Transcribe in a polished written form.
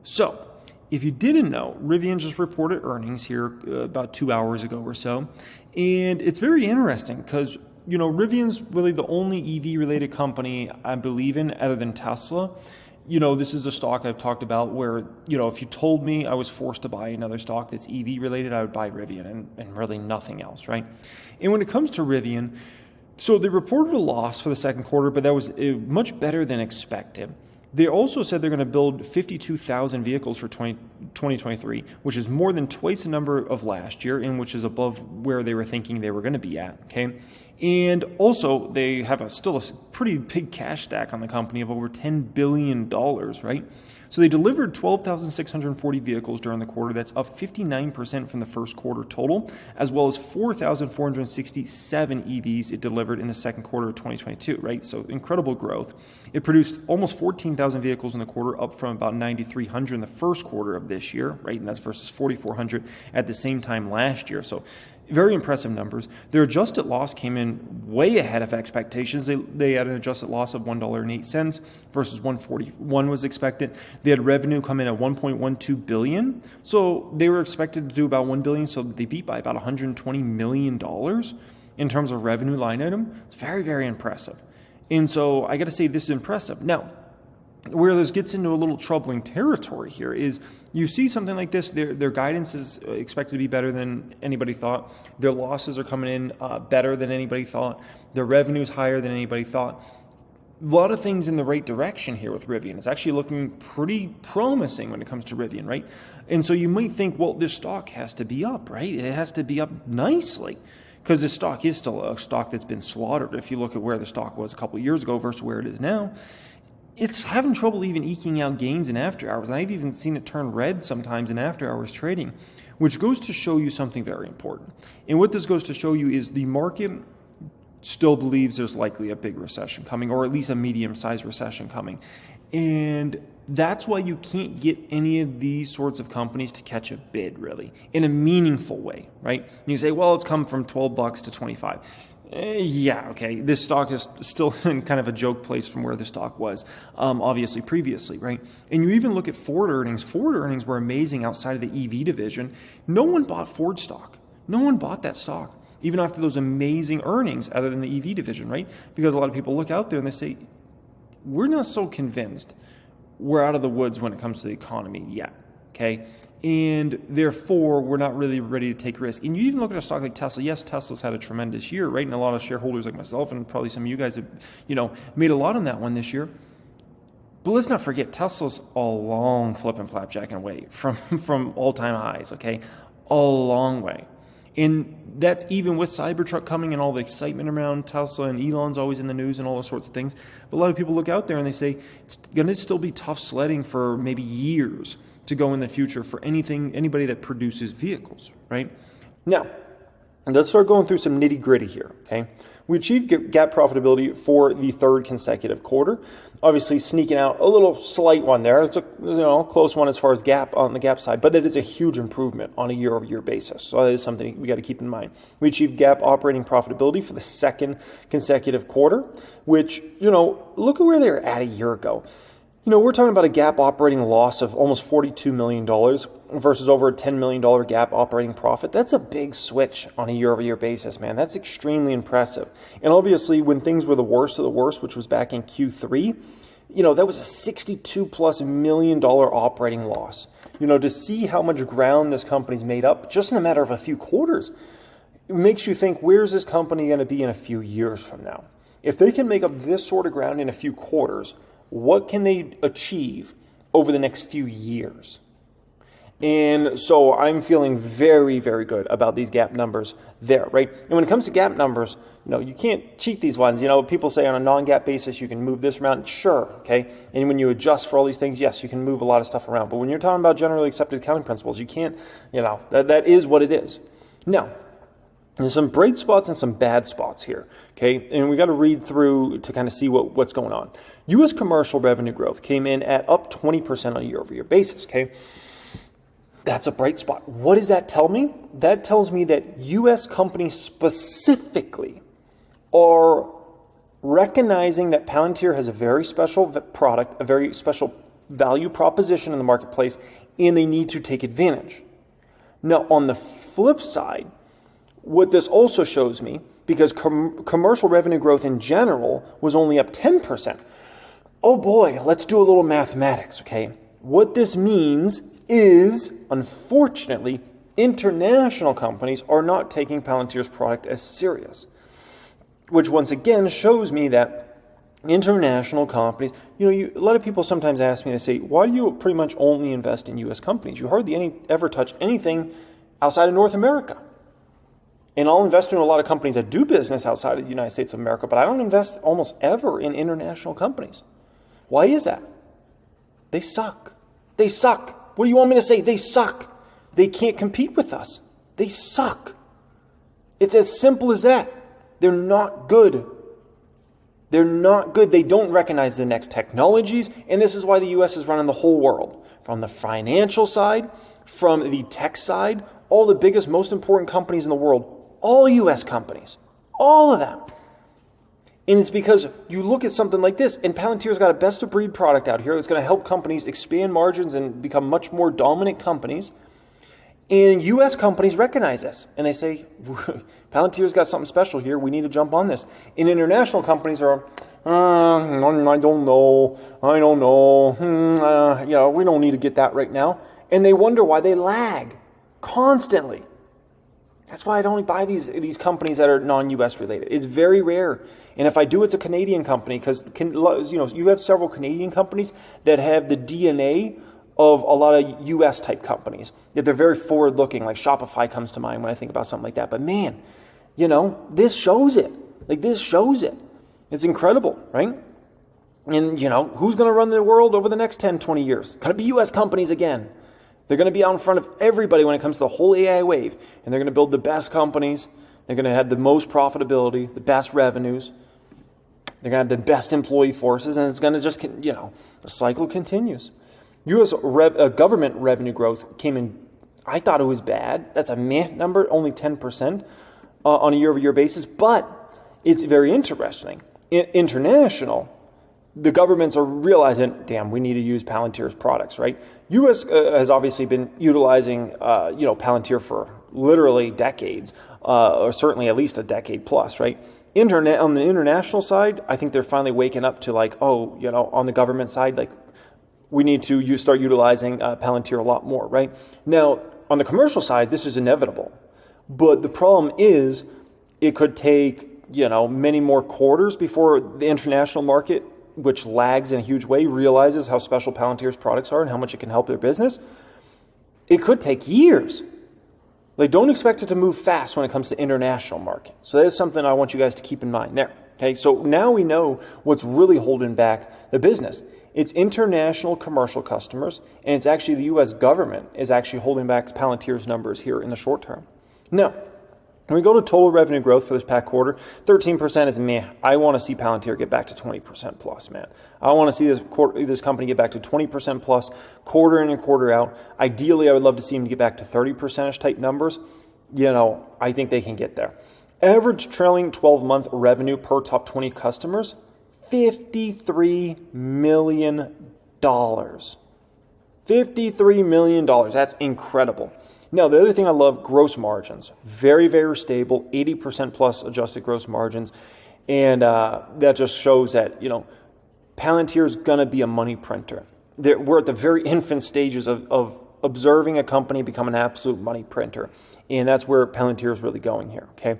So, if you didn't know, Rivian just reported earnings here about 2 hours ago or so. And it's very interesting because, Rivian's really the only EV-related company I believe in other than Tesla. This is a stock I've talked about where, if you told me I was forced to buy another stock that's EV-related, I would buy Rivian and really nothing else, right? And when it comes to Rivian, so they reported a loss for the second quarter, but that was much better than expected. They also said they're going to build 52,000 vehicles for 2023, which is more than twice the number of last year, and which is above where they were thinking they were going to be at, okay? And also, they have still a pretty big cash stack on the company of over $10 billion, right? So they delivered 12,640 vehicles during the quarter. That's up 59% from the first quarter total, as well as 4,467 EVs it delivered in the second quarter of 2022, right? So incredible growth. It produced almost 14,000 vehicles in the quarter, up from about 9,300 in the first quarter of this year, right? And that's versus 4,400 at the same time last year. So very impressive numbers. Their adjusted loss came in way ahead of expectations. They had an adjusted loss of $1.08 versus $1.41 was expected. They had revenue come in at $1.12 billion. So they were expected to do about $1 billion. So they beat by about $120 million in terms of revenue line item. It's very, very impressive. And so I got to say this is impressive. Now, where this gets into a little troubling territory here is you see something like this, their guidance is expected to be better than anybody thought. Their losses are coming in better than anybody thought. Their revenue is higher than anybody thought. A lot of things in the right direction here with Rivian. It's actually looking pretty promising when it comes to Rivian, right? And so you might think, well, this stock has to be up, right? It has to be up nicely because this stock is still a stock that's been slaughtered. If you look at where the stock was a couple of years ago versus where it is now, it's having trouble even eking out gains in after hours. And I've even seen it turn red sometimes in after hours trading, which goes to show you something very important. And what this goes to show you is the market still believes there's likely a big recession coming, or at least a medium-sized recession coming. And that's why you can't get any of these sorts of companies to catch a bid, really, in a meaningful way, right? And you say, well, it's come from $12 to 25. Yeah, okay, this stock is still in kind of a joke place from where the stock was, obviously previously, right? And you even look at Ford earnings. Ford earnings were amazing outside of the EV division. No one bought Ford stock. No one bought that stock, even after those amazing earnings other than the EV division, right? Because a lot of people look out there and they say, we're not so convinced we're out of the woods when it comes to the economy yet, okay? And therefore, we're not really ready to take risk. And you even look at a stock like Tesla. Yes, Tesla's had a tremendous year, right? And a lot of shareholders like myself and probably some of you guys have, made a lot on that one this year. But let's not forget, Tesla's a long flipping flapjacking away from all-time highs, okay? A long way. And that's even with Cybertruck coming and all the excitement around Tesla, and Elon's always in the news and all those sorts of things. But a lot of people look out there and they say it's going to still be tough sledding for maybe years to go in the future for anybody that produces vehicles, right? Now, let's start going through some nitty gritty here, okay? We achieved GAAP profitability for the third consecutive quarter. Obviously, sneaking out a little slight one there. It's a close one as far as GAAP on the GAAP side, but that is a huge improvement on a year-over-year basis. So that is something we got to keep in mind. We achieved GAAP operating profitability for the second consecutive quarter, which, look at where they were at a year ago. We're talking about a GAAP operating loss of almost $42 million versus over a $10 million GAAP operating profit. That's a big switch on a year-over-year basis, man. That's extremely impressive. And obviously, when things were the worst of the worst, which was back in Q3, that was a $62+ million operating loss. To see how much ground this company's made up just in a matter of a few quarters, it makes you think, where's this company going to be in a few years from now? If they can make up this sort of ground in a few quarters, what can they achieve over the next few years? And so I'm feeling very, very good about these GAAP numbers there, right? And when it comes to GAAP numbers, you can't cheat these ones. People say on a non-GAAP basis, you can move this around. Sure, okay? And when you adjust for all these things, yes, you can move a lot of stuff around. But when you're talking about generally accepted accounting principles, you can't, that is what it is. Now, there's some bright spots and some bad spots here, okay? And we got to read through to kind of see what's going on. U.S. commercial revenue growth came in at up 20% on a year-over-year basis, okay? That's a bright spot. What does that tell me? That tells me that U.S. companies specifically are recognizing that Palantir has a very special product, a very special value proposition in the marketplace, and they need to take advantage. Now, on the flip side, what this also shows me, because commercial revenue growth in general was only up 10%. Oh boy, let's do a little mathematics, okay? What this means is, unfortunately, international companies are not taking Palantir's product as serious, which once again shows me that international companies, a lot of people sometimes ask me, they say, why do you pretty much only invest in U.S. companies? You hardly ever touch anything outside of North America. And I'll invest in a lot of companies that do business outside of the United States of America, but I don't invest almost ever in international companies. Why is that? They suck. They suck. What do you want me to say? They suck. They can't compete with us. They suck. It's as simple as that. They're not good. They're not good. They don't recognize the next technologies, and this is why the U.S. is running the whole world. From the financial side, from the tech side, all the biggest, most important companies in the world, all U.S. companies, all of them. And it's because you look at something like this, and Palantir's got a best-of-breed product out here that's going to help companies expand margins and become much more dominant companies. And U.S. companies recognize this, and they say, Palantir's got something special here. We need to jump on this. And international companies are, I don't know. We don't need to get that right now. And they wonder why they lag constantly. That's why I don't buy these companies that are non-U.S. related. It's very rare. And if I do, it's a Canadian company, because you have several Canadian companies that have the DNA of a lot of U.S. type companies. That they're very forward-looking, like Shopify comes to mind when I think about something like that. But man, this shows it. This shows it. It's incredible, right? And, who's going to run the world over the next 10, 20 years? Going to be U.S. companies again. They're going to be out in front of everybody when it comes to the whole AI wave. And they're going to build the best companies. They're going to have the most profitability, the best revenues. They're going to have the best employee forces. And it's going to just, the cycle continues. U.S. government revenue growth came in, I thought it was bad. That's a meh number, only 10% on a year-over-year basis. But it's very interesting. International, the governments are realizing, damn, we need to use Palantir's products, right? U.S. has obviously been utilizing, Palantir for literally decades, or certainly at least a decade plus, right? On the international side, I think they're finally waking up to on the government side, we need to start utilizing Palantir a lot more, right? Now, on the commercial side, this is inevitable. But the problem is it could take, many more quarters before the international market, which lags in a huge way, realizes how special Palantir's products are and how much it can help their business. It could take years. Don't expect it to move fast when it comes to international market. So that's something I want you guys to keep in mind there. Okay, so now we know what's really holding back the business. It's international commercial customers, and it's actually the U.S. government is actually holding back Palantir's numbers here in the short term. Now, when we go to total revenue growth for this past quarter, 13% is meh. I want to see Palantir get back to 20% plus, man. I want to see this company get back to 20% plus quarter in and quarter out. Ideally, I would love to see them get back to 30% type numbers. I think they can get there. Average trailing 12-month revenue per top 20 customers, $53 million. $53 million. That's incredible. Now, the other thing I love, gross margins. Very, very stable, 80% plus adjusted gross margins. And that just shows that, Palantir is going to be a money printer. We're at the very infant stages of observing a company become an absolute money printer. And that's where Palantir is really going here, okay?